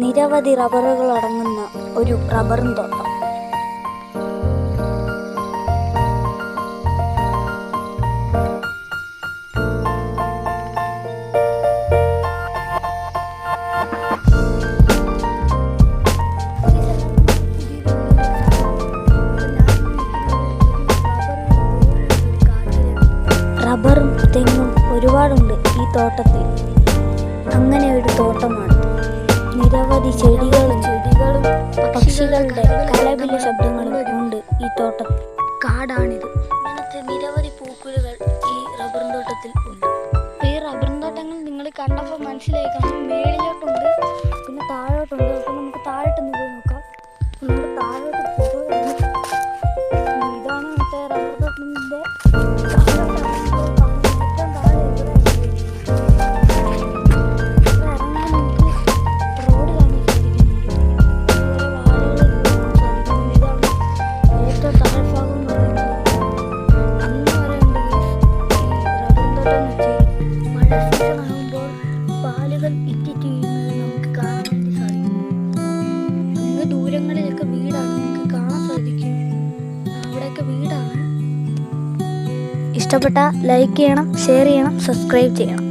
നിരവധി റബ്ബറുകൾ അടങ്ങുന്ന ഒരു റബ്ബറും തോട്ടം. റബ്ബറും തെങ്ങും ഒരുപാടുണ്ട് ഈ തോട്ടത്തിൽ. അങ്ങനെ ഒരു തോട്ടമാണ്. നിരവധി ചെടികളും പക്ഷികളുടെ കലപില ശബ്ദങ്ങളും ഉണ്ട് ഈ തോട്ടത്തിൽ. കാടാണിത്. ഇങ്ങനത്തെ നിരവധി പൂക്കുലകൾ ഈ റബ്ബറും തോട്ടത്തിൽ ഉണ്ട്. ഈ റബ്ബറും തോട്ടങ്ങൾ നിങ്ങൾ കണ്ടപ്പോൾ മനസ്സിലായി കാണും. മേളിലോട്ടുണ്ട്, പിന്നെ താഴോട്ടുണ്ട്. അപ്പോൾ നമുക്ക് താഴോട്ടൊന്ന് പോയി നോക്കാം. നമുക്ക് താഴോട്ട് പോകുന്നത് ഇതാണ് മറ്റേ റബ്ബർ തോട്ടത്തിൻ്റെ ദൂരങ്ങളിലൊക്കെ വീടാണ്, നിങ്ങൾക്ക് കാണാൻ സാധിക്കും. അവിടെയൊക്കെ വീടാണ്. ഇഷ്ടപ്പെട്ട ലൈക്ക് ചെയ്യണം, ഷെയർ ചെയ്യണം, സബ്സ്ക്രൈബ് ചെയ്യണം.